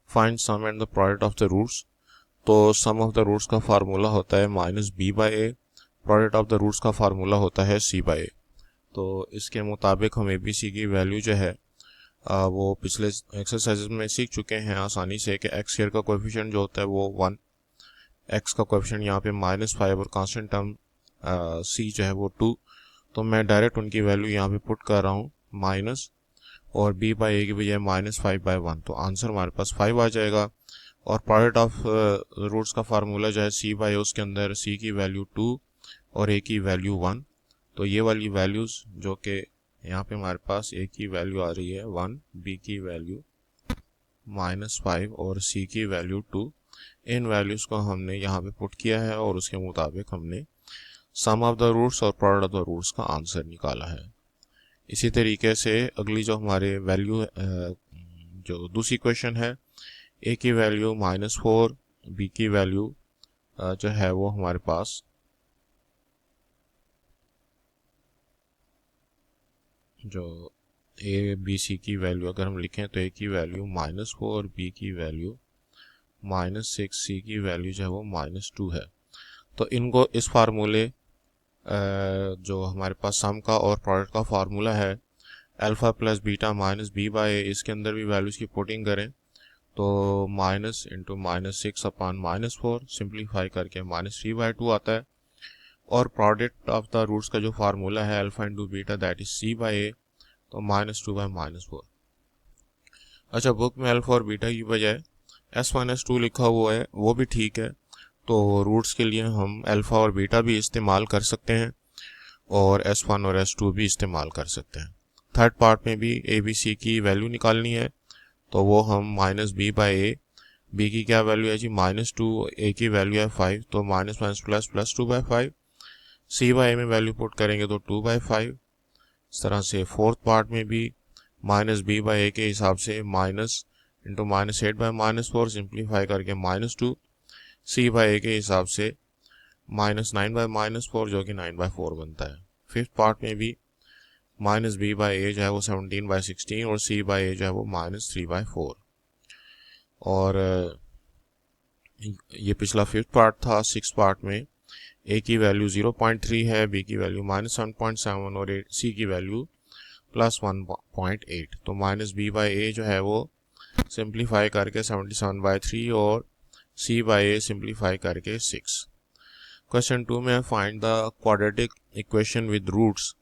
Find sum and the product of the roots. तो sum of the roots का formula होता है -b/a, product of the roots का formula होता है c/a। तो इसके मुताबिक हम abc की वैल्यू जो है वो पिछले एक्सरसाइज में सीख चुके हैं आसानी से कि एक्स स्क्वायर का कोएफिशिएंट जो होता है वो 1, एक्स का कोएफिशिएंट यहाँ पे -5 और कांस्टेंट टर्म c जो है वो 2। तो मैं डायरेक्ट उनकी वैल्यू यहाँ पे पुट कर रहा हूँ माइनस, और b/a की बजाय -5/1, तो आंसर हमारे पास 5 आ जाएगा। और प्रोडक्ट ऑफ रूट्स का फार्मूला जो है c/a, उसके अंदर c की वैल्यू 2 और a की वैल्यू 1। तो ये वाली वैल्यूज़ जो कि यहाँ पे हमारे पास a की वैल्यू आ रही है 1, b की वैल्यू -5 और c की वैल्यू 2, इन वैल्यूज़ को हमने यहाँ पे पुट किया है और उसके मुताबिक हमने सम ऑफ द रूट्स और प्रोडक्ट ऑफ द रूट्स का आंसर निकाला है। इसी तरीके से अगली जो हमारे वैल्यू जो दूसरी क्वेश्चन है, a की वैल्यू -4, b की वैल्यू जो है वो हमारे पास जो a b c की वैल्यू अगर हम लिखें तो a की वैल्यू -4, b की वैल्यू -6, c की वैल्यू जो है वो -2 है। तो इनको इस फार्मूले जो हमारे पास सम का और प्रोडक्ट का फार्मूला है अल्फ़ा प्लस बीटा -b/a, इसके अंदर भी वैल्यूज़ की पुटिंग करें तो माइनस इंटू -6/-4 सिंप्लीफाई करके -3/2 आता है। और प्रोडक्ट ऑफ द रूट्स का जो फार्मूला है alpha into beta that is c/a, तो -2/-4। अच्छा, बुक में अल्फ़ा और बीटा की बजाय s-2 लिखा हुआ है, वो भी ठीक है। तो रूट्स के लिए हम अल्फ़ा और बीटा भी इस्तेमाल कर सकते हैं और s1 और s2 भी इस्तेमाल कर सकते हैं। थर्ड पार्ट में भी abc की वैल्यू निकालनी है, तो वो हम -b/a, b की क्या वैल्यू है जी -2, a की वैल्यू है 5, तो -+ 2/5, c/a में वैल्यू पुट करेंगे तो 2/5। इस तरह से फोर्थ पार्ट में भी -b/a के हिसाब से माइनस इंटू -8/-4 सिंप्लीफाई करके -2, c/a के हिसाब से -9/-4 जो कि 9/4 बनता है। फिफ्थ पार्ट में भी -b/a जो है वो 17/16 और c/a जो है वो -3/4। और ये पिछला फिफ्थ पार्ट था। सिक्स पार्ट में a की वैल्यू 0.3 है, b की वैल्यू -7.7 और c की वैल्यू +1.8। तो -b/a जो है वो सिंप्लीफाई करके 77/3 और c/a सिंप्लीफाई करके 6। क्वेश्चन 2 में find the quadratic equation with roots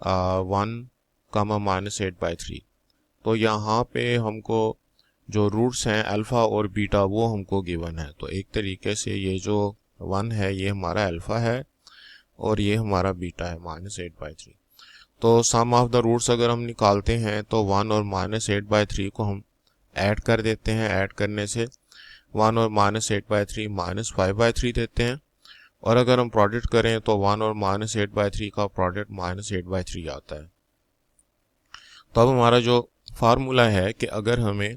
1, -8/3। तो यहाँ पे हमको जो रूट्स हैं अल्फ़ा और बीटा वो हमको गिवन है। तो एक तरीके से ये जो 1 है ये हमारा अल्फ़ा है और ये हमारा बीटा है -8/3। तो सम ऑफ द रूट्स अगर हम निकालते हैं तो 1 और -8/3 को हम ऐड कर देते हैं। ऐड करने से 1 और -8/3 -5/3 देते हैं। और अगर हम प्रोडक्ट करें तो 1 और -8/3 का प्रोडक्ट -8/3 आता है। तो अब हमारा जो फार्मूला है कि अगर हमें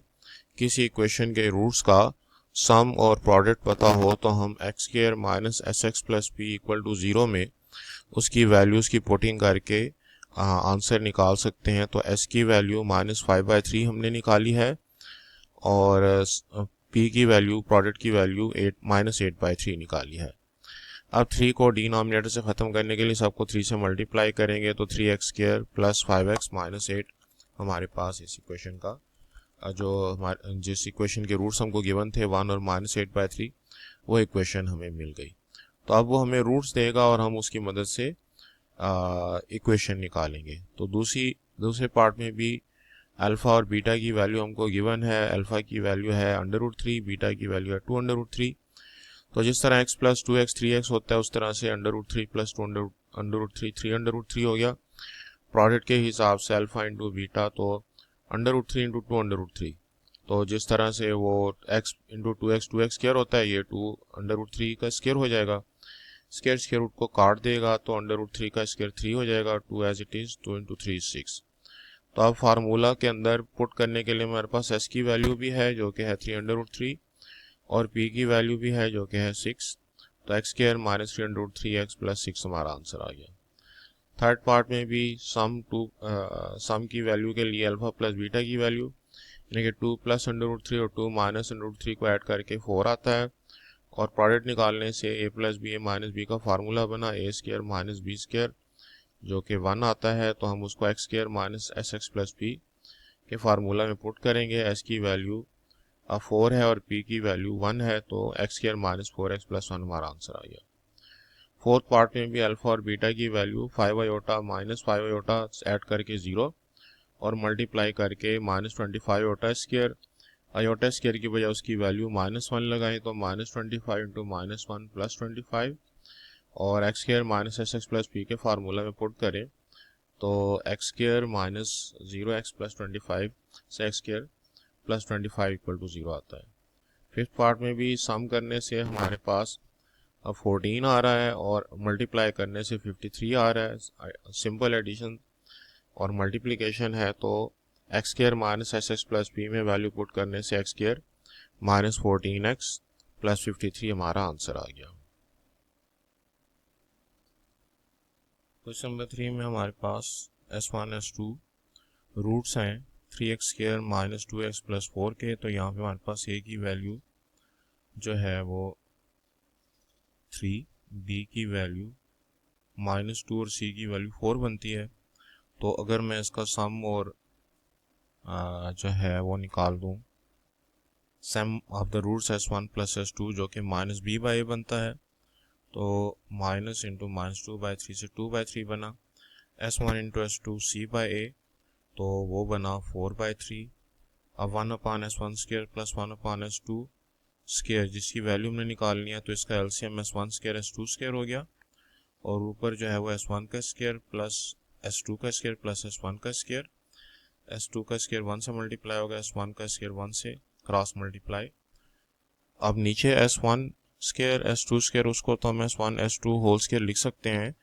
किसी इक्वेशन के रूट्स का सम और प्रोडक्ट पता हो तो हम x² - sx + p = 0 में उसकी वैल्यूज़ की पुटिंग करके आंसर निकाल सकते हैं। तो s की वैल्यू -5/3 हमने निकाली है और p की वैल्यू, प्रोडक्ट की वैल्यू -8/3 निकाली है। अब 3 को डिनोमिनेटर से ख़त्म करने के लिए सबको 3 से मल्टीप्लाई करेंगे तो 3x² + 5x - 8 हमारे पास इस इक्वेशन का जो हमारे जिस इक्वेशन के रूट्स हमको गिवन थे 1 और -8/3, वो इक्वेशन हमें मिल गई। तो अब वो हमें रूट्स देगा और हम उसकी मदद से इक्वेशन निकालेंगे। तो दूसरे पार्ट में भी अल्फ़ा और बीटा की वैल्यू हमको गिवन है। अल्फ़ा की वैल्यू है √3, बीटा की वैल्यू है 2√3। तो जिस तरह x + 2x 3x होता है उस तरह से √3 + 2√3 3√3 हो गया। प्रोडक्ट के हिसाब से अल्फ़ा इंटू बीटा तो √3 × 2√3। तो जिस तरह से वो x × 2x 2x स्क्वायर होता है, ये 2√3 का स्क्वायर हो जाएगा। स्क्वायर रूट को काट देगा तो √3 का स्क्वायर 3 हो जाएगा। 2 एज इट इज़, 2 × 3 = 6। तो अब फार्मूला के अंदर पुट करने के लिए हमारे पास s की वैल्यू भी है जो कि है 3√3 और p की वैल्यू भी है जो कि है 6। तो x² - 3√3x + 6 हमारा आंसर आ गया। थर्ड पार्ट में भी सम की वैल्यू के लिए अल्फ़ा प्लस बीटा की वैल्यू, यानी कि 2 प्लस √3 और 2 माइनस √3 को ऐड करके 4 आता है। और प्रोडक्ट निकालने से a plus b a minus b का फार्मूला बना a square minus b square जो कि 1 आता है। तो हम उसको x square minus s x plus p के फार्मूला में पुट करेंगे। s की वैल्यू 4 है और p की वैल्यू 1 है, तो x square minus 4x plus 1 हमारा आंसर आ गया। फोर्थ पार्ट में भी अल्फा और बीटा की value 5 iota minus 5 iota add करके 0 और मल्टीप्लाई करके minus 25 iota square. Iota square की बजाय उसकी वैल्यू -1 लगाएं तो -25 इंटू -1 प्लस 25 और x square minus s x plus p के फार्मूला में पुट करें तो x square minus 0x plus 25 से x square plus 25 equal to 0 आता है। फिफ्थ पार्ट में भी सम करने से हमारे पास अब 14 आ रहा है और मल्टीप्लाई करने से 53 आ रहा है। सिंपल एडिशन और मल्टीप्लिकेशन है तो x square minus s x plus P में वैल्यू पुट करने से x square minus 14x plus 53 हमारा आंसर आ गया। क्वेश्चन नंबर 3 में हमारे पास s1 s2 रूट्स हैं 3x square minus 2x plus 4 के। तो यहाँ पे हमारे पास a की वैल्यू जो है वो 3, b की वैल्यू -2 और c की वैल्यू 4 बनती है। तो अगर मैं इसका सम और जो है वो निकाल दूं, sum of the roots s1 plus s2 जो कि माइनस b बाई ए बनता है, तो माइनस इंटू -2/3 से 2/3 बना। s1 into s2 c by ए तो वो बना 4/3। अब 1/s1 square plus 1/s2 square जिसकी वैल्यू हमने निकालनी है, तो इसका LCM s1 square s2 square हो गया और ऊपर जो है वो s1 का स्क्र प्लस s2 का स्क्र प्लस s1 का स्क्र। s2 का स्क्र 1 से मल्टीप्लाई होगा, s1 का स्क्र 1 से क्रॉस मल्टीप्लाई। अब नीचे s1 स्क्र s2 स्क्र उसको तो हम s1 s2 होल स्क्र लिख सकते हैं,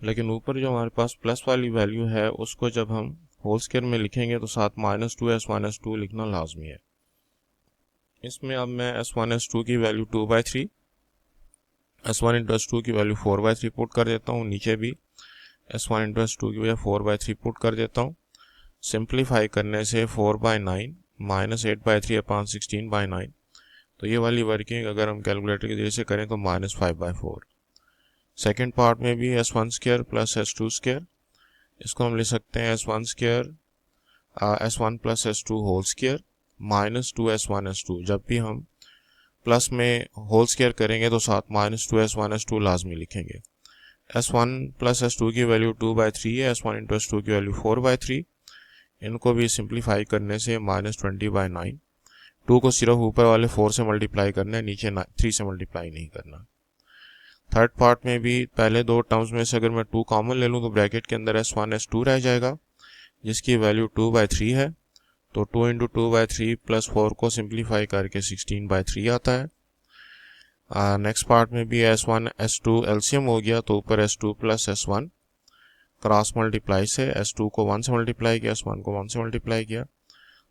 लेकिन ऊपर जो हमारे पास प्लस वाली वैल्यू है उसको जब हम होल स्क्र में लिखेंगे तो साथ -2 s1 s2 लिखना लाजमी है। इसमें अब मैं s1 s2 की वैल्यू 2/3, s1 इंटू s2 की वैल्यू 4/3 पुट कर देता हूँ। नीचे भी s1 इंटू s2 की वजह 4/3 पुट कर देता हूँ। सिंप्लीफाई करने से 4/9 माइनस 8/3 अपॉन 16/9। तो ये वाली वर्किंग अगर हम कैलकुलेटर की जरिए से करें तो -5/4। सेकेंड पार्ट में भी s1 square plus s2 square, इसको हम लिख सकते हैं s1 square s1 plus s2 whole square -2 s1 s2। जब भी हम प्लस में होल स्क्र करेंगे तो साथ -2 s1 s2 लाजमी लिखेंगे। s1 प्लस s2 की वैल्यू 2/3 है, s1 इंटू s2 की वैल्यू 4/3। इनको भी सिंप्लीफाई करने से -20/9। 2 को सिर्फ ऊपर वाले 4 से मल्टीप्लाई करना है, नीचे 3 से मल्टीप्लाई नहीं करना। थर्ड पार्ट में भी पहले दो टर्म्स में से अगर मैं 2 कॉमन ले लूँ तो ब्रैकेट के अंदर s1 s2 रह जाएगा जिसकी वैल्यू 2/3 है। तो 2 इंटू 2/3 प्लस 4 को सिंप्लीफाई करके 16/3 आता है। नेक्स्ट पार्ट में भी s1 s2 एलसीएम हो गया तो ऊपर s2 plus s1 cross multiply से s2 को 1 से मल्टीप्लाई किया, s1 को 1 से मल्टीप्लाई किया,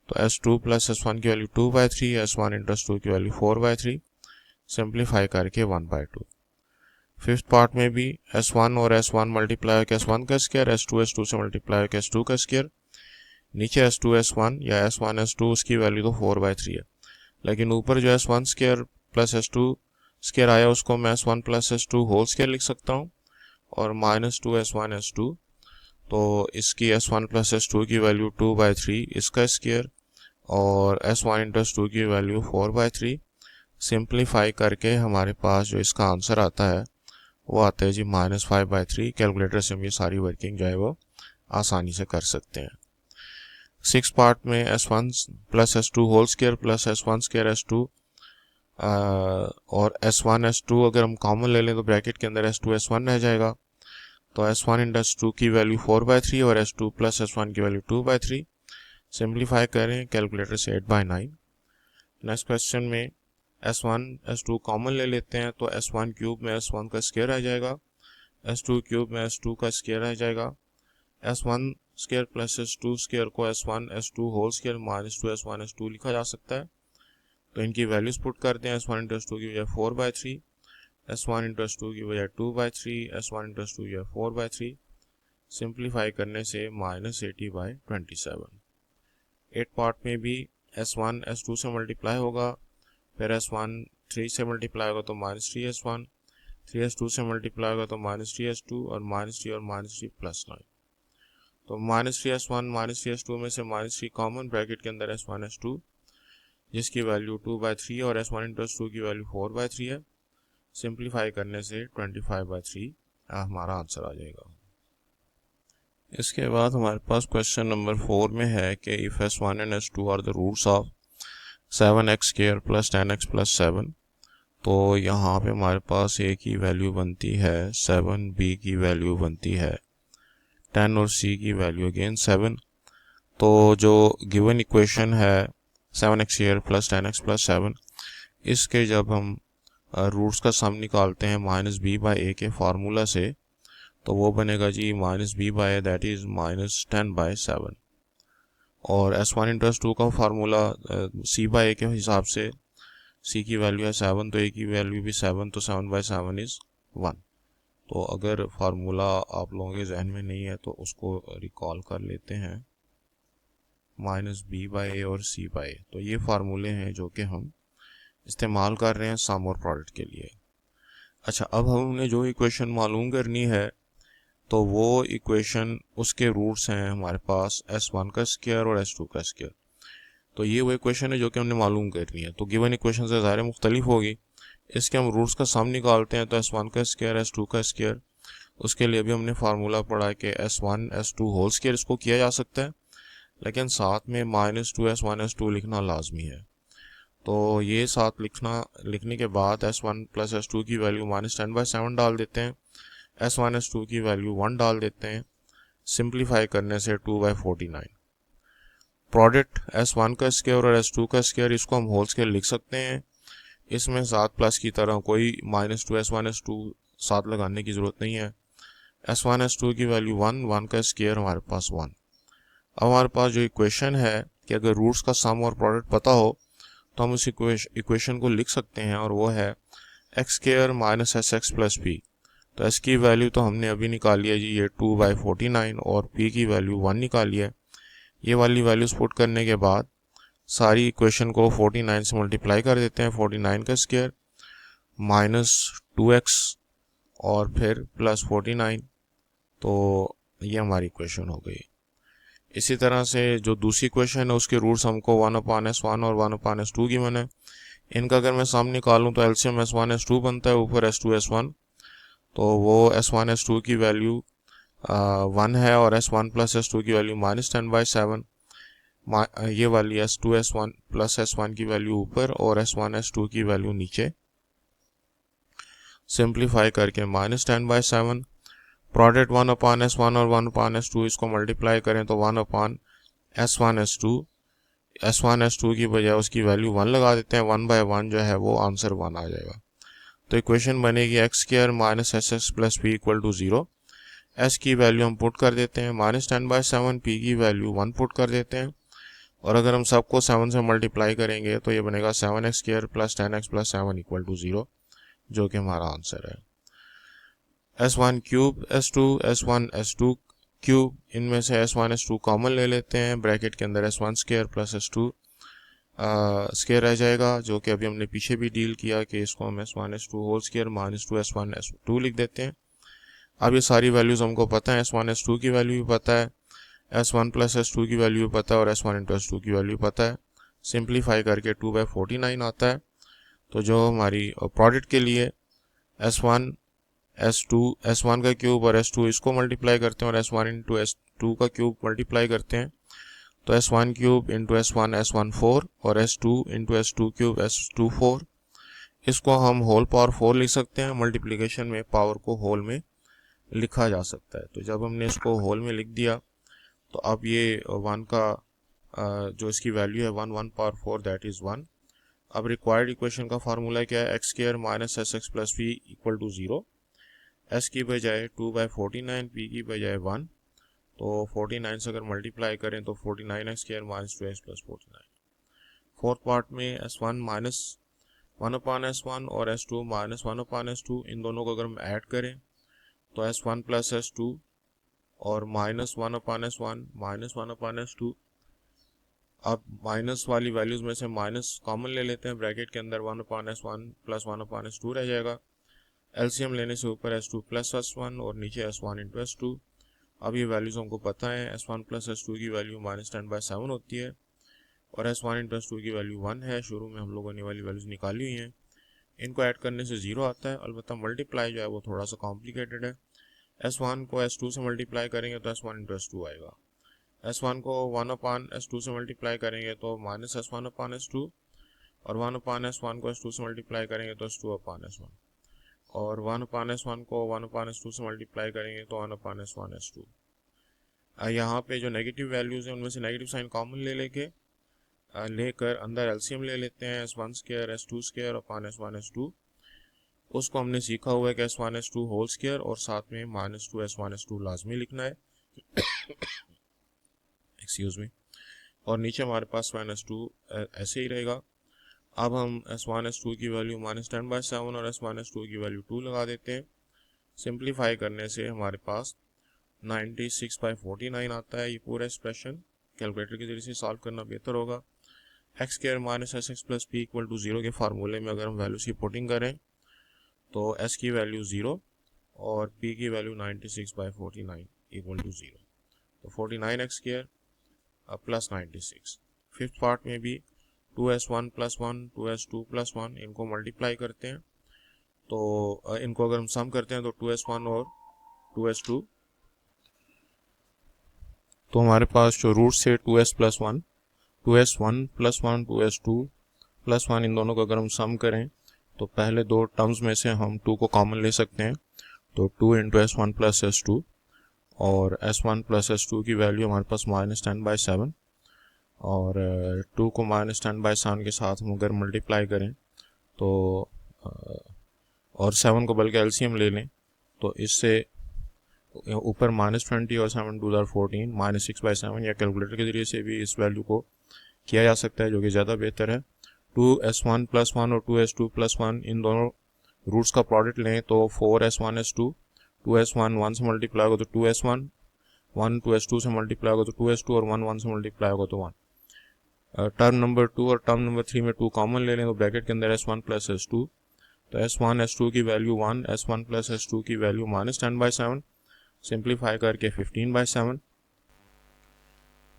तो s2 प्लस s1 की वैल्यू 2/3, s1 इंटू s2 की वैल्यू 4/3, सिंप्लीफाई करके 1/2। फिफ्थ पार्ट में भी s1 और s1 मल्टीप्लाई होकर s1 का स्क्वायर, s2 s2 से मल्टीप्लाई होकर s2 का स्क्वायर। नीचे s2 s1 या s1 s2 उसकी वैल्यू तो 4/3 है, लेकिन ऊपर जो s1 square plus s2 square आया उसको मैं s1 plus s2 whole square लिख सकता हूँ और -2 s1 s2। तो इसकी s1 प्लस s2 की वैल्यू 2/3 इसका स्क्वायर और s1 इंटू s2 की वैल्यू 4/3। सिंप्लीफाई करके हमारे पास जो इसका आंसर आता है वो आता है जी -5/3। कैलकुलेटर से हम ये सारी वर्किंग जो है वो आसानी से कर सकते हैं। सिक्स पार्ट में s1 plus s2 whole square plus s1 square s2 और s1 s2 अगर हम कॉमन ले लें तो ब्रैकेट के अंदर s2 s1 रह जाएगा। तो s1 इंटू s2 की वैल्यू 4/3 और s2 प्लस s1 की वैल्यू 2/3। सिंप्लीफाई करें कैलकुलेटर से 8/9। नेक्स्ट क्वेश्चन में s1 s2 कॉमन ले लेते हैं तो s1 क्यूब में s1 का स्क्वायर आ जाएगा, s2 क्यूब में s2 का स्क्वायर आ जाएगा। s1 square plus s2 square को s1 s2 whole square -2 s1 s2 लिखा जा सकता है। तो इनकी वैल्यूज पुट करते हैं, s1 इंटू s2 की वजह 4/3, s1 इंटू s2 की वजह 2/3, s1 इंटू s2 की वजह 4/3। सिंप्लीफाई करने से -80/27। 8 पार्ट में भी S1 S2 से मल्टीप्लाई होगा, फिर S1 3 से मल्टीप्लाई होगा तो -3S1, 3S2 से मल्टीप्लाई होगा तो -3S2 और -3 और -3 +9। तो -3S1 -3S2 में से -3 कॉमन, ब्रैकेट के अंदर S1 S2 जिसकी वैल्यू 2/3 और S1 इंटू S2 की वैल्यू 4/3 है। सिंप्लीफाई करने से 25/3 हमारा आंसर आ जाएगा। इसके बाद हमारे पास क्वेश्चन नंबर 4 में है कि if S1 and S2 are the roots of 7x² + 10x + 7, तो यहाँ पे हमारे पास a की वैल्यू बनती है 7, b की वैल्यू बनती है 10 और c की वैल्यू अगेन 7। तो जो गिवन इक्वेशन है 7x² + 10x + 7, इसके जब हम रूट्स का सम निकालते हैं -b/a के फार्मूला से, तो वो बनेगा जी -b/a दैट इज़ -10/7। और S1 इंटू S2 का फार्मूला c/a के हिसाब से, c की वैल्यू है 7 तो a की वैल्यू भी 7, तो 7/7 इज़ 1। तो अगर फार्मूला आप लोगों के जहन में नहीं है तो उसको रिकॉल कर लेते हैं, -b/a और c/a। तो ये फार्मूले हैं जो कि हम इस्तेमाल कर रहे हैं सम और प्रोडक्ट के लिए। अच्छा, अब हमने जो इक्वेशन मालूम करनी है, तो वो इक्वेशन उसके रूट्स हैं हमारे पास S1 का स्क्वायर और S2 का स्क्वायर। तो ये वो इक्वेशन है जो कि हमने मालूम करनी है। तो गिवन इक्वेशन से ज़ाहिर मुख्तलिफ होगी, इसके हम रूट्स का सम निकालते हैं। तो S1 का स्क्वायर S2 का स्क्वायर, उसके लिए भी हमने फार्मूला पढ़ा है कि S1 S2 होल स्क्वायर इसको किया जा सकता है, लेकिन साथ में -2S1 S2 लिखना लाजमी है। तो ये साथ लिखने के बाद S1 + S2 की वैल्यू -10/7 डाल देते हैं, S1 S2 की वैल्यू 1 डाल देते हैं। सिंप्लीफाई करने से 2/49। प्रोडक्ट S1 का स्क्वायर और S2 का स्क्वायर, इसको हम होल स्क्वायर लिख सकते हैं। इसमें साथ प्लस की तरह कोई -2S1 S2 साथ लगाने की ज़रूरत नहीं है। S1 S2 की वैल्यू 1, 1 का स्क्वायर हमारे पास 1। अब हमारे पास जो इक्वेशन है कि अगर रूट्स का सम और प्रोडक्ट पता हो तो हम उस इक्वेशन को लिख सकते हैं, और वो है x² - sx + p। तो s की वैल्यू तो हमने अभी निकाली है जी, ये 2/49, और p की वैल्यू 1 निकाली है। ये वाली वैल्यूज पुट करने के बाद सारी इक्वेशन को 49 से मल्टीप्लाई कर देते हैं। 49 का स्क्वायर -2x और फिर +49, तो ये हमारी इक्वेशन हो गई। इसी तरह से जो दूसरी इक्वेशन है उसके रूट्स हमको 1/S1 और 1/S2 की बने। इनका अगर मैं सम निकालूं तो एलसीएम S1 S2 बनता है, ऊपर S2 S1। तो वो S1 S2 की वैल्यू 1 है, और S1 + S2 की वैल्यू -10/7। ये वाली S2 S1 + S1 की वैल्यू ऊपर और S1 S2 की वैल्यू नीचे। सिंप्लीफाई करके -10/7। प्रोडक्ट 1/S1 और 1/S2, इसको मल्टीप्लाई करें तो 1/S1 S2। S1 S2 की बजाय उसकी वैल्यू 1 लगा देते हैं, 1/1 जो है वो आंसर 1 आ जाएगा। तो इक्वेशन बनेगी x² - sx + p = 0। s की वैल्यू हम पुट कर देते हैं -10/7, p की वैल्यू 1 पुट कर देते हैं, और अगर हम सबको 7 से मल्टीप्लाई करेंगे तो ये बनेगा 7x² + 10x + 7 = 0, जो कि हमारा आंसर है। S1³ S2 S1 S2³ इनमें से S1 S2 कॉमन ले लेते हैं, ब्रैकेट के अंदर S1² + S2 स्क्वायर रह जाएगा, जो कि अभी हमने पीछे भी डील किया कि इसको हम S1 S2 whole square -2S1 S2 लिख देते हैं। अब ये सारी वैल्यूज हमको पता है, S1 S2 की वैल्यू भी पता है, S1 + S2 की वैल्यू भी पता है, और S1 × S2 की वैल्यू पता है। सिंप्लीफाई करके 2/49 आता है। तो जो हमारी प्रोडक्ट के लिए S1 S1 का क्यूब और S2 इसको मल्टीप्लाई करते हैं, और S1 × S2 का क्यूब मल्टीप्लाई करते हैं, तो S1³ × S1 S14 और S2 × S2³ S24। इसको हम होल पावर 4 लिख सकते हैं। मल्टीप्लिकेशन में पावर को होल में लिखा जा सकता है। तो जब हमने इसको होल में लिख दिया, तो अब ये 1 का जो इसकी वैल्यू है 1 पावर 4 दैट इज़ 1। अब रिक्वायर्ड इक्वेशन का फार्मूला क्या है, x² - sx + p = 0। s की बजाय 2/49, p की बजाय 1। तो 49 से अगर मल्टीप्लाई करें तो 49x² - 2x + 49। फोर्थ पार्ट में S1 - 1/S1 और S2 - 1/S2, इन दोनों को अगर हम ऐड करें तो S1 + S2 और -1/S1 - 1/S2 अब माइनस वाली वैल्यूज में से माइनस कॉमन ले लेते हैं, ब्रैकेट के अंदर 1/s1 प्लस 1/s2 रह जाएगा। एलसीएम लेने से ऊपर s2 प्लस s1 और नीचे s1 इंटू s2। अब ये वैल्यूज हमको पता है, s1 प्लस s2 की वैल्यू -10/7 होती है और s1 इंटू s2 की वैल्यू 1 है। शुरू में हम लोगों ने वाली वैल्यूज निकाली हुई हैं, इनको ऐड करने से 0 आता है। अलबत्ता मल्टीप्लाई जो है वो थोड़ा सा कॉम्प्लिकेटेड है। s1 को s2 से मल्टीप्लाई करेंगे तो s1 इंटू s2 आएगा। s1 को 1/s2 से मल्टीप्लाई करेंगे तो -s1/s2 और 1/s1 को s2 से मल्टीप्लाई करेंगे तो s2/s1 और 1/s1 को 1/s2 से मल्टीप्लाई करेंगे तो 1/s1s2। यहाँ पे जो नेगेटिव वैल्यूज़ हैं उनमें से नेगेटिव साइन कॉमन लेकर अंदर एलसीएम ले लेते हैं, s1 स्क्वायर s2 स्क्वायर और s1 s2। उसको हमने सीखा हुआ है कि s1 s2 होल स्क्वायर और साथ में -2 s1 s2 लाजमी लिखना है एक्सक्यूज मी। और नीचे हमारे पास s1 s2 ऐसे ही रहेगा। अब हम s1 s2 की वैल्यू -10/7 और s1 s2 की वैल्यू 2 लगा देते हैं। सिंप्लीफाई करने से हमारे पास 96/49 आता है। ये पूरा एक्सप्रेशन कैलकुलेटर के जरिए से सॉल्व करना बेहतर होगा। X square minus s x plus p equal to 0 के फार्मूले में अगर हम वैल्यूज की पुटिंग करें तो s की वैल्यू 0 और p की वैल्यू 96/49 इक्वल टू 0, तो 49x square plus 96। Fifth part में भी 2s1 प्लस 1 2s2 प्लस 1 इनको मल्टीप्लाई करते हैं, तो इनको अगर हम सम करते हैं तो 2s1 और 2s2, तो हमारे पास जो रूट से 2s plus 1 2s1 plus 1 2s2 plus 1 इन दोनों को अगर हम सम करें तो पहले दो टर्म्स में से हम 2 को कॉमन ले सकते हैं, तो 2 इंटू s1 प्लस s2 और s1 प्लस s2 की वैल्यू हमारे पास -10/7 और 2 को -10/7 के साथ हम अगर मल्टीप्लाई करें तो और 7 को बल्कि एलसीएम ले लें तो इससे ऊपर -20 और 7 2 14 -6/7 या कैलकुलेटर के जरिए से भी इस वैल्यू को किया जा सकता है, जो कि ज़्यादा बेहतर है। 2s1 प्लस 1 और 2s2 प्लस 1 इन दोनों रूट्स का प्रोडक्ट लें तो 4s1 s2 2s1 1 से मल्टीप्लाई होगा तो 2s1 1 2s2 से मल्टीप्लाई होगा तो 2s2 और 1 1 से मल्टीप्लाई होगा तो 1। टर्म नंबर 2 और टर्म नंबर 3 में 2 कॉमन ले लें तो ब्रैकेट के अंदर s1 प्लस s2, तो s1 s2 की वैल्यू 1 s1 प्लस s2 की वैल्यू -10/7, सिंप्लीफाई करके 15/7।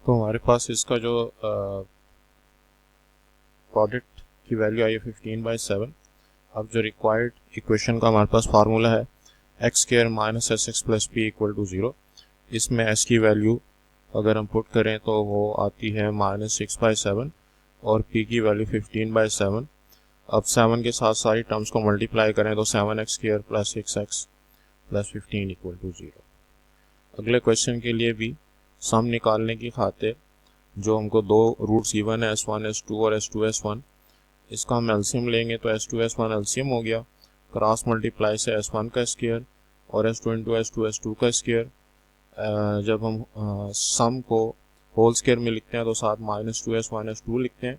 तो हमारे पास इसका जो प्रोडक्ट की वैल्यू आई है 15/7। अब जो रिक्वायर्ड इक्वेशन का हमारे पास फार्मूला है x square minus s x plus p equal to 0, इसमें s की वैल्यू अगर हम पुट करें तो वो आती है -6/7 और p की वैल्यू 15/7। अब 7 के साथ सारी टर्म्स को मल्टीप्लाई करें तो 7x square plus 6x plus 15 equal to 0। अगले क्वेश्चन के लिए भी सम निकालने की खातिर जो हमको दो रूट्स गिवन है s1 s2 और s2 s1, इसका हम एलसीएम लेंगे तो s2 s1 एलसीएम हो गया, क्रॉस मल्टीप्लाई से s1 का स्क्वायर और s2 इंटू s2 s2 का स्क्वायर। जब हम सम को होल स्क्वायर में लिखते हैं तो साथ -2 s1 s2 लिखते हैं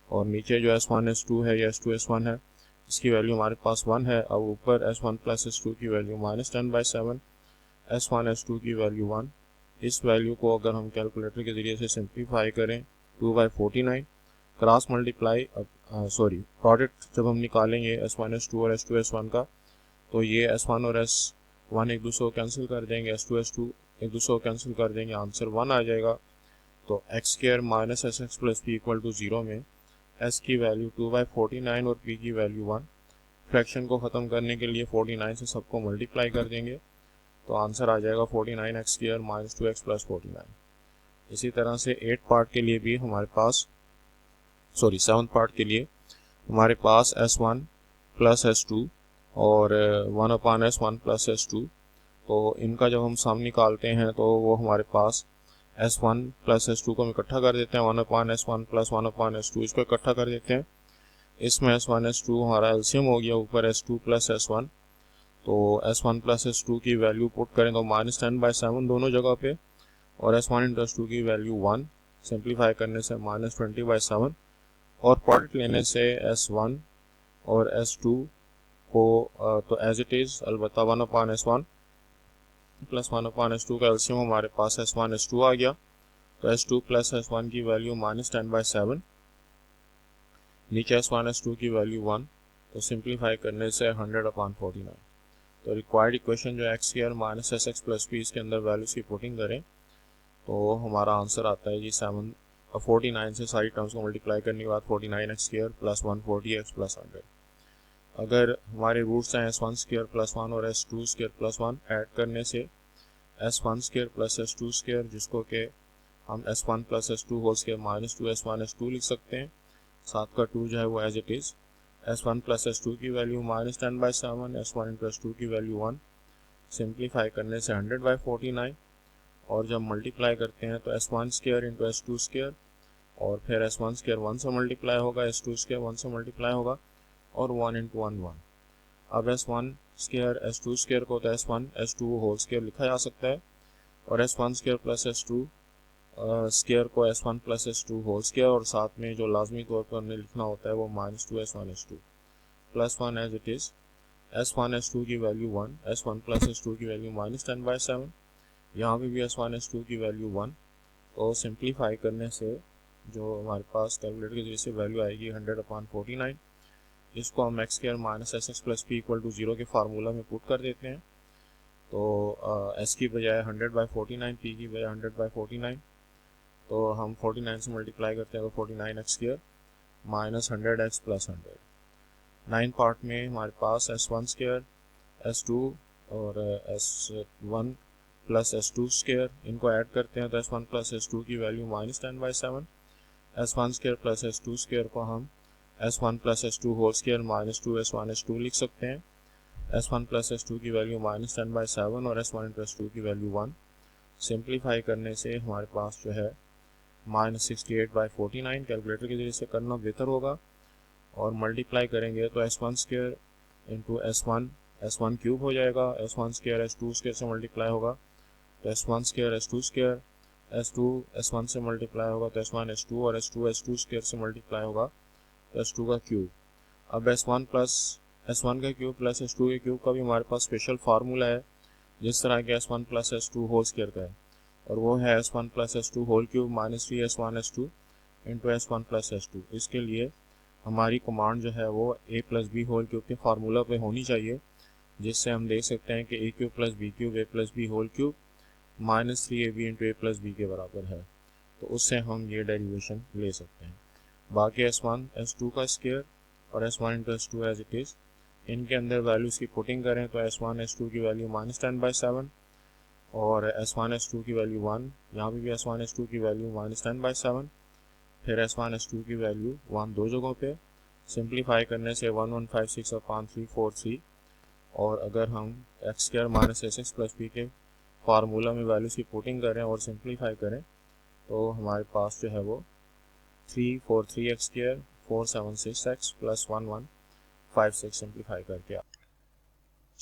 और नीचे जो s1 s2 है या s2 s1 है इसकी वैल्यू हमारे पास 1 है। अब ऊपर s1 प्लस s2 की वैल्यू -10/7 s1 s2 की वैल्यू 1। इस वैल्यू को अगर हम कैलकुलेटर के ज़रिए से सिंप्लीफाई करें 2/49, क्रॉस मल्टीप्लाई प्रोडक्ट जब हम निकालेंगे s1 s2 और s2 s1 का तो ये s1 और s1 एक दूसरे को कैंसिल कर देंगे, s2 s2 एक दूसरे को कैंसिल कर देंगे, आंसर 1 आ जाएगा। तो x square minus s x plus p equal to 0 में s की वैल्यू 2/49 और p की वैल्यू 1। फ्रैक्शन को ख़त्म करने के लिए 49 से सबको मल्टीप्लाई कर देंगे तो आंसर आ जाएगा 49x square minus 2x plus 49। इसी तरह से 8 पार्ट के लिए भी हमारे पास 7 पार्ट के लिए हमारे पास s1 प्लस s2 और 1/s1 प्लस s2, तो इनका जब हम सम निकालते हैं तो वो हमारे पास s1 प्लस s2 को हम इकट्ठा कर देते हैं, 1/s1 प्लस 1/s2 इसको इकट्ठा कर देते हैं। इसमें s1 s2 हमारा एलसीएम हो गया, ऊपर s2 प्लस s1, तो s1 प्लस s2 की वैल्यू पुट करें तो -10/7 दोनों जगह पे और s1 इंटू s2 की वैल्यू 1, सिंप्लीफाई करने से -20/7 और प्रोडक्ट लेने से s1 और s2 को तो एज इट इज़ अलबत्ता 1/s1 प्लस 1/s2 का एलसीएम हमारे पास s1 s2 आ गया। तो S2 प्लस S1 की वैल्यू -10/7, नीचे S1 S2 की वैल्यू 1, तो सिंप्लीफाई करने से 100/49। तो रिक्वायर्ड इक्वेशन जो x square minus s x plus P, इसके अंदर वैल्यूज की पुटिंग करें तो हमारा आंसर आता है जी 49 से सारी टर्म्स को मल्टीप्लाई करने के बाद 49x square plus 140x plus 100। अगर हमारे रूट्स हैं S1 स्क्वायर प्लस 1 और S2 स्क्वायर प्लस 1, ऐड करने से S1 square plus S2 square, जिसको कि हम S1 plus S2 whole square minus 2S1 S2 लिख सकते हैं, 7 का 2 जो है वो as it is. S1 plus S2 की वैल्यू -10/7, S1 इंटू S2 की वैल्यू 1, सिंप्लीफाई करने से 100/49, और जब मल्टीप्लाई करते हैं तो S1 square into S2 square, और फिर S1 स्क्वायर 1 से मल्टीप्लाई होगा, S2 स्क्वायर 1 से मल्टीप्लाई होगा, और 1 इंटू 1 1। अब S1 स्क्वायर S2 स्क्वायर को तो S1 S2 होल स्क्वायर लिखा जा सकता है, और S1 square plus S2 square को S1 plus S2 whole square, और साथ में जो लाजमी तौर पर हमें लिखना होता है वो -2S1 S2 plus 1 as it is. S1 S2 की वैल्यू 1, S1 प्लस S2 की वैल्यू -10/7, यहाँ पे भी S1 S2 की वैल्यू 1। तो सिंप्लीफाई करने से जो हमारे पास कैलकुलेटर के जरिए से वैल्यू आएगी 100/49, इसको हम x square minus s x plus p equal to 0 के फार्मूला में पुट कर देते हैं। तो एस की बजाय 100/49, पी की बजाय 100/49, तो हम 49 से मल्टीप्लाई करते हैं तो 49x square minus 100x plus 100। 9 part में हमारे पास S1 स्क्वायर, S2 और S1 प्लस S2 स्क्वायर, इनको ऐड करते हैं तो S1 प्लस S2 की value -10/7, S1 square plus S2 square को हम S1 plus S2 whole square minus 2S1 S2 लिख सकते हैं। S1 प्लस S2 की वैल्यू -10/7 और S1 प्लस S2 की वैल्यू 1, सिंप्लीफाई करने से हमारे पास जो है -68/49, कैलकुलेटर के जरिए से करना बेहतर होगा, और मल्टीप्लाई करेंगे तो S1 square into S1 cube हो जाएगा, S1 स्क्वायर S2 स्क्वायर से मल्टीप्लाई होगा तो S1 square S2 square, S2 S1 से मल्टीप्लाई होगा तो S1 S2, और S2 S2 स्क्वायर से मल्टीप्लाई होगा तो S2 का क्यूब। अब S1 प्लस S1 का क्यूब प्लस S2 के क्यूब का भी हमारे पास स्पेशल फार्मूला है, जिस तरह के S1 plus S2 whole square का है, और वो है S1 plus S2 whole cube minus 3S1 S2 into S1 plus S2। इसके लिए हमारी कमांड जो है वो a plus b whole cube के फार्मूला पे होनी चाहिए, जिससे हम देख सकते हैं कि a cube plus b cube a plus b whole cube minus 3ab into a plus b के बराबर है। तो उससे हम ये डेरिवेशन ले सकते हैं। बाकी S1 S2 का स्क्वायर और S1 into S2 as it is, इनके अंदर वैल्यूज़ की पुटिंग करें तो S1 S2 की वैल्यू -10/7 और S1 S2 की वैल्यू 1, यहाँ पे भी S1 S2 की वैल्यू -10/7, फिर S1 S2 की वैल्यू 1 दो जगहों पे, सिंप्लीफाई करने से 1156 और 5343। और अगर हम x square minus s x plus p के फार्मूला में वैल्यूज़ की पुटिंग करें और सिंप्लीफाई करें तो हमारे पास जो है वो 343x square 476x plus 1156 simplify करके आ।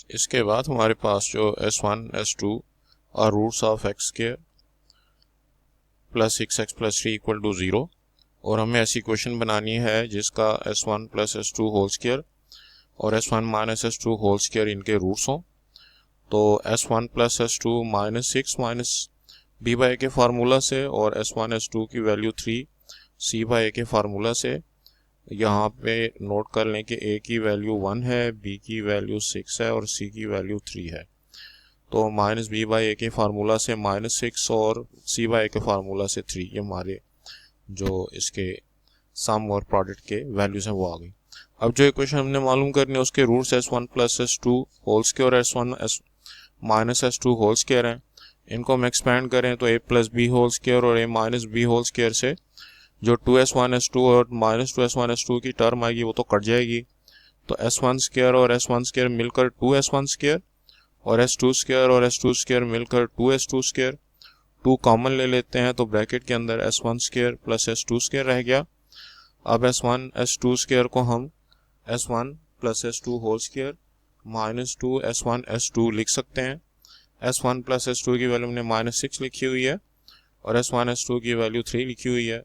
इसके बाद हमारे पास जो S1 S2 और roots of x square plus 6x plus 3 equal to 0, और हमें ऐसी इक्वेशन बनानी है जिसका S1 plus S2 whole square और S1 minus S2 whole square इनके रूट्स हों। तो S1 plus S2 -6 minus b by के फार्मूला से, और S1 S2 की वैल्यू 3 c बाई के फार्मूला से। यहाँ पे नोट कर लें कि a की वैल्यू 1 है, b की वैल्यू 6 है और c की वैल्यू 3 है। तो माइनस b बाई ए के फार्मूला से -6 और c बाई के फार्मूला से 3, ये हमारे जो इसके सम और प्रोडक्ट के वैल्यूज हैं वो आ गई। अब जो इक्वेशन हमने मालूम करनी है उसके roots S1 plus S2 whole square और S1 minus S2 whole square हैं। इनको हम एक्सपेंड करें तो a plus b whole square और a minus b whole square से जो 2S1 S2 और माइनस 2S1 S2 की टर्म आएगी वो तो कट जाएगी। तो S1 स्क्वायर और S1 स्क्वायर मिलकर 2S1 स्क्वायर, और S2 स्क्वायर और S2 स्क्वायर मिलकर 2S2 स्क्वायर। 2 कॉमन ले लेते हैं तो ब्रैकेट के अंदर S1 square plus S2 square रह गया। अब S1 S2 स्क्वायर को हम S1 plus S2 whole square minus 2 S1 S2 लिख सकते हैं। S1 प्लस S2 की वैल्यू हमने -6 लिखी हुई है और S1 S2 की वैल्यू 3 लिखी हुई है,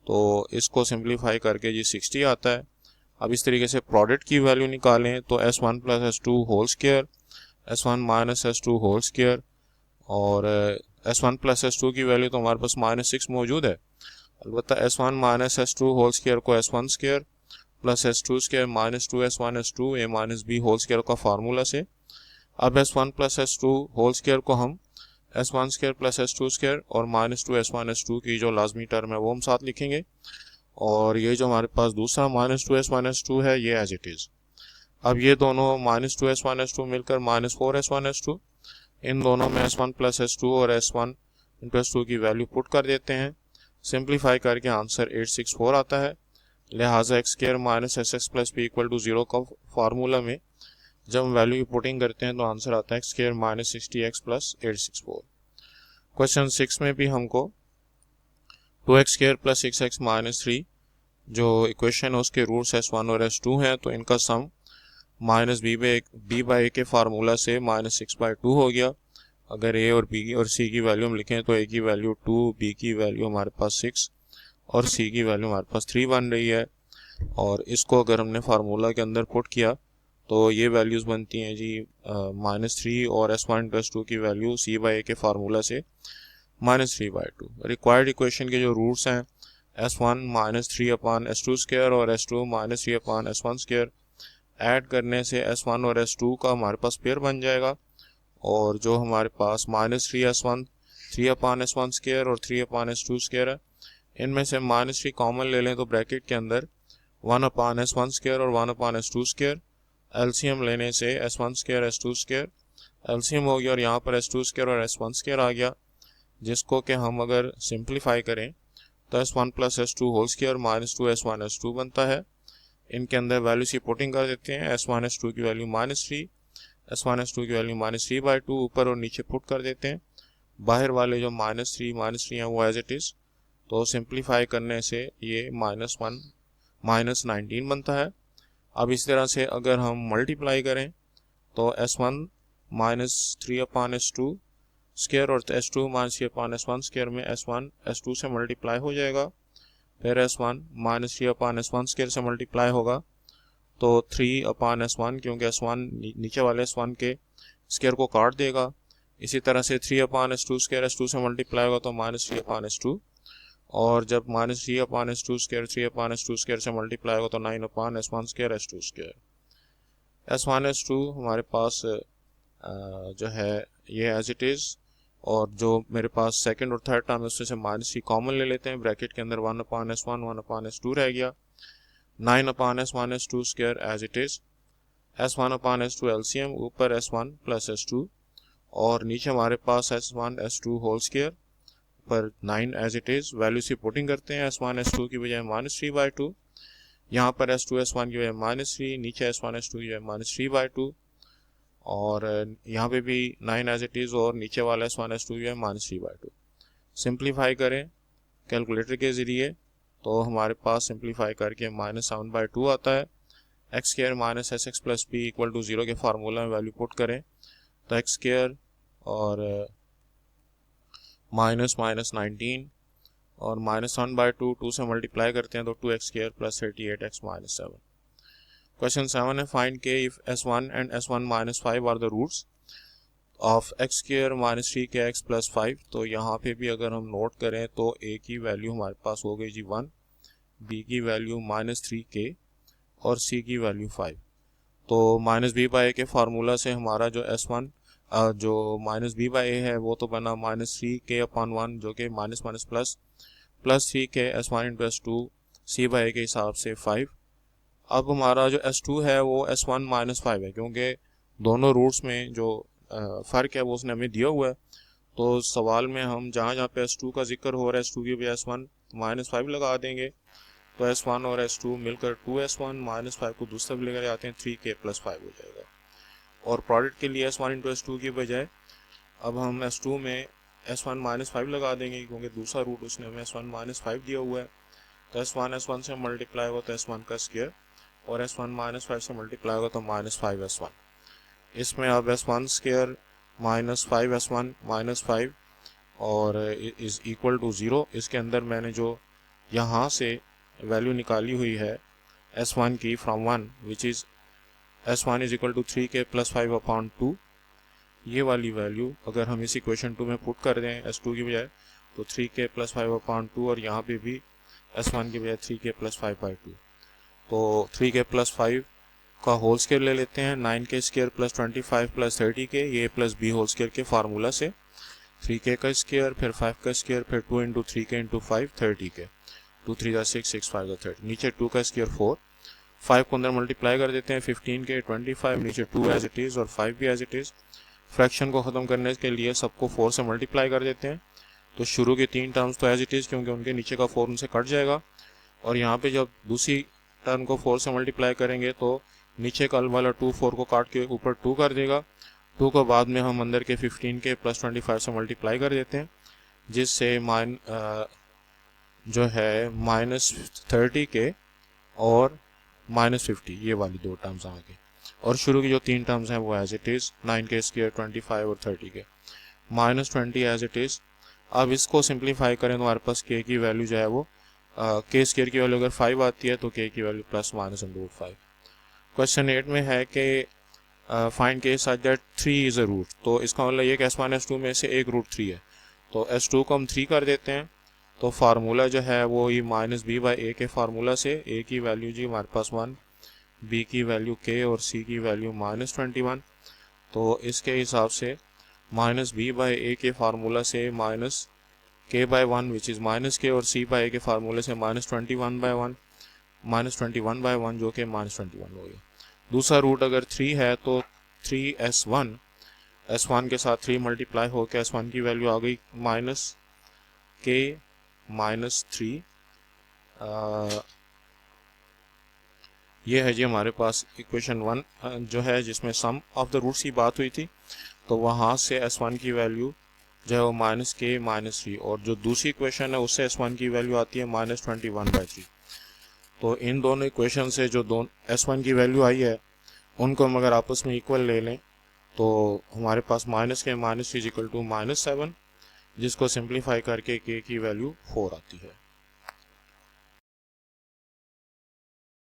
तो इसको सिंप्लीफाई करके जी 60 आता है। अब इस तरीके से प्रोडक्ट की वैल्यू निकालें तो S1 plus S2 whole square, S1 minus S2 whole square और S1 प्लस S2 की वैल्यू तो हमारे पास -6 मौजूद है। अलबत्ता S1 minus S2 whole square को S1 square plus S2 square minus 2S1 S2 a minus b whole square का formula से अब S1 plus S2 whole square को हम S1 square plus S2 square और माइनस 2S1 S2 की जो लाजमी टर्म है वो हम साथ लिखेंगे, और ये जो हमारे पास दूसरा माइनस 2S1 S2 है ये एज इट इज़। अब ये दोनों माइनस 2S1 S2 मिलकर माइनस 4S1 S2, इन दोनों में S1 प्लस S2 और S1 इंटू S2 की वैल्यू पुट कर देते हैं। सिंप्लीफाई करके आंसर 864 आता है। लिहाजा x square minus s x plus p equal to 0 का फार्मूला में जब हम वैल्यू की पुटिंग करते हैं तो आंसर आता है x square minus 60x plus 864। Question 6 में भी हमको 2x square plus 6x minus 3 जो इक्वेशन है उसके रूट्स S1 और S2 हैं, तो इनका सम माइनस बी बाई ए के फार्मूला से -6/2 हो गया। अगर ए और बी और सी की वैल्यू हम लिखें तो ए की वैल्यू 2, बी की वैल्यू हमारे पास 6 और सी की वैल्यू हमारे पास 3 बन रही है। और इसको अगर हमने फार्मूला के अंदर पुट किया तो ये वैल्यूज़ बनती हैं जी -3 और S1 प्लस 2 की वैल्यू सी बाई ए के फार्मूला से -3/2। रिक्वायर्ड इक्वेशन के जो रूट्स हैं S1 -3 S2 स्क्वायर और S2 -3 S1 स्क्वायर, ऐड करने से S1 और S2 का हमारे पास पेयर बन जाएगा, और जो हमारे पास -3 S1 स्क्वायर और 3 S2 स्क्वायर है, इनमें से -3 कॉमन ले लें तो ब्रैकेट के अंदर 1 S1 स्क्वायर और 1 S2 स्क्वायर, एलसीएम लेने से S1 square S2 square LCM हो गया और यहाँ पर S2 स्क्वायर और S1 स्क्वायर आ गया, जिसको कि हम अगर सिंप्लीफाई करें तो S1 plus S2 whole square minus 2S1 S2 बनता है। इनके अंदर वैल्यू की पुटिंग कर देते हैं। S1 S2 की वैल्यू -3, S1 S2 की वैल्यू -3/2 ऊपर और नीचे पुट कर देते हैं। बाहर वाले जो -3 हैं वो एज इट इज़, तो सिंप्लीफाई करने से ये -1 -19 बनता है। अब इस तरह से अगर हम मल्टीप्लाई करें तो S1 -3 S2 स्क्वायर और S2 -3 S1 स्क्वायर में S1 S2 से मल्टीप्लाई हो जाएगा, फिर S1 -3 S1 स्क्वायर से मल्टीप्लाई होगा तो 3 S1, क्योंकि S1 नीचे वाले S1 के स्क्वायर को काट देगा। इसी तरह से 3 S2 स्क्वायर S2 से मल्टीप्लाई होगा तो -3 S2, और जब -3 S2 स्क्वायर 3 S2 स्क्वायर से मल्टीप्लाई होगा तो 9 S1 square S2 square. S1 S2 हमारे पास जो है ये एज इट इज़, और जो मेरे पास सेकंड और थर्ड टर्म है उसमें से -3 कॉमन ले लेते हैं। ब्रैकेट के अंदर 1/S1 1/S2 रह गया, 9/S1 S2 square as it is, S1/S2 LCM ऊपर S1 प्लस S2 और नीचे हमारे पास S1 S2 होल स्क्वायर पर 9 एज इट इज़। वैल्यू से पुटिंग करते हैं S1 S2 की बजाय -3/2, यहाँ पर S2 S1 की बजाय -3, नीचे S1 S2 की बजाय -3/2, और यहाँ पे भी 9 एज इट इज़ और नीचे वाला S1 S2 की बजाय -3/2। सिंप्लीफाई करें कैलकुलेटर के ज़रिए तो हमारे पास सिंप्लीफाई करके -7/2 आता है। X square minus s x plus p equal to 0 के फार्मूला में वैल्यू पुट करें तो एक्स स्क्वायर और -19 और -1/2 2 से मल्टीप्लाई करते हैं तो 2x square plus 38x minus 7। Question 7 है फाइंड के if S1 and S1 minus 5 are the roots of x square minus 3kx plus 5। तो यहाँ पे भी अगर हम नोट करें तो a की वैल्यू हमारे पास हो गई जी 1, b की वैल्यू -3k और c की वैल्यू 5। तो -b/a के फार्मूला से हमारा जो S1 जो -b/a है वो तो बना -3k/1 जो कि minus plus 3k S1 into S2 c/a के हिसाब से 5। अब हमारा जो S2 है वो S1 -5 है, क्योंकि दोनों रूट्स में जो फ़र्क है वो उसने हमें दिया हुआ है। तो सवाल में हम जहाँ जहाँ पे S2 का जिक्र हो रहा है S2 की बजाय S1 -5 लगा देंगे तो S1 और S2 मिलकर 2S1 -5 को दूसरा भी लेकर आते हैं 3k प्लस 5 हो जाएगा। और प्रोडक्ट के लिए S1 इंटू S2 की बजाय अब हम S2 में S1 -5 लगा देंगे, क्योंकि दूसरा रूट उसने हमें S1 -5 दिया हुआ है। तो S1 S1 से मल्टीप्लाई होगा तो S1 का स्क्वायर और S1 -5 से मल्टीप्लाई होगा तो -5S1। इसमें अब S1 स्क्वायर -5S1 -5 और इज़ इक्वल टू 0। इसके अंदर मैंने जो यहाँ से वैल्यू निकाली हुई है S1 की from 1 which is S1 is equal to 3k plus 5/2, ये वाली वैल्यू अगर हम इस इक्वेशन 2 में पुट कर दें S2 की बजाय, तो 3k + 5/2, और यहाँ पे भी S1 की बजाय 3k + 5/2। तो 3k + 5 का होल स्क्वायर ले लेते हैं, 9k² + 25 + 30k, ये प्लस b होल स्क्वायर के फार्मूला से 3k का स्क्वायर, फिर 5 का स्क्वायर, फिर 2 × 3k × 5 30k, 2 3 = 6, 6 5 = 30, नीचे 2 का स्क्वायर 4, 5 को अंदर मल्टीप्लाई कर देते हैं 15k 25, नीचे 2 एज इट इज़ और 5 भी एज इट इज़। फ्रैक्शन को ख़त्म करने के लिए सबको 4 से मल्टीप्लाई कर देते हैं, तो शुरू के 3 टर्म्स तो एज इट इज़, क्योंकि उनके नीचे का 4 उनसे कट जाएगा, और यहाँ पे जब दूसरी टर्म को 4 से मल्टीप्लाई करेंगे तो नीचे का वाला 2 4 को काट के ऊपर 2 कर देगा, 2 को बाद में हम अंदर के 15k + 25 से मल्टीप्लाई कर देते हैं, जिससे जो है -30k और -50, ये वाली दो टर्म्स आ गई, और शुरू की जो 3 टर्म्स हैं वो एज इट इज़ 9k², 25 और 30k, -20 एज इट इज़। अब इसको सिंप्लीफाई करें तो हमारे पास k की वैल्यू जो है वो k² की वैल्यू अगर 5 आती है तो k की वैल्यू ±5। क्वेश्चन 8 में है कि find k such that 3 is a root, तो इसका मतलब ये कि S1 S2 में से एक रूट 3 है, तो S2 को हम 3 कर देते हैं, तो फार्मूला जो है वो ये -b/a के फार्मूला से a की वैल्यू जी हमारे पास 1, b की वैल्यू k और c की वैल्यू -21, तो इसके हिसाब से -b/a के फार्मूला से -k/1 विच इज़ -k, और c/a के फार्मूले से -21/1 जो कि -21 हो गया। दूसरा रूट अगर 3 है तो 3s1, S1 के साथ 3 मल्टीप्लाई होकर S1 की वैल्यू आ गई -k -3। ये है जी हमारे पास इक्वेशन 1 जो है, जिसमें सम ऑफ द रूट्स की बात हुई थी, तो वहाँ से S1 की वैल्यू जो है वो -k -3, और जो दूसरी इक्वेशन है उससे S1 की वैल्यू आती है -21/3। तो इन दोनों इक्वेशन से जो S1 की वैल्यू आई है उनको हम अगर आपस में इक्वल ले लें तो हमारे पास -k -3 = -7, जिसको सिंप्लीफाई करके k की वैल्यू 4 आती है।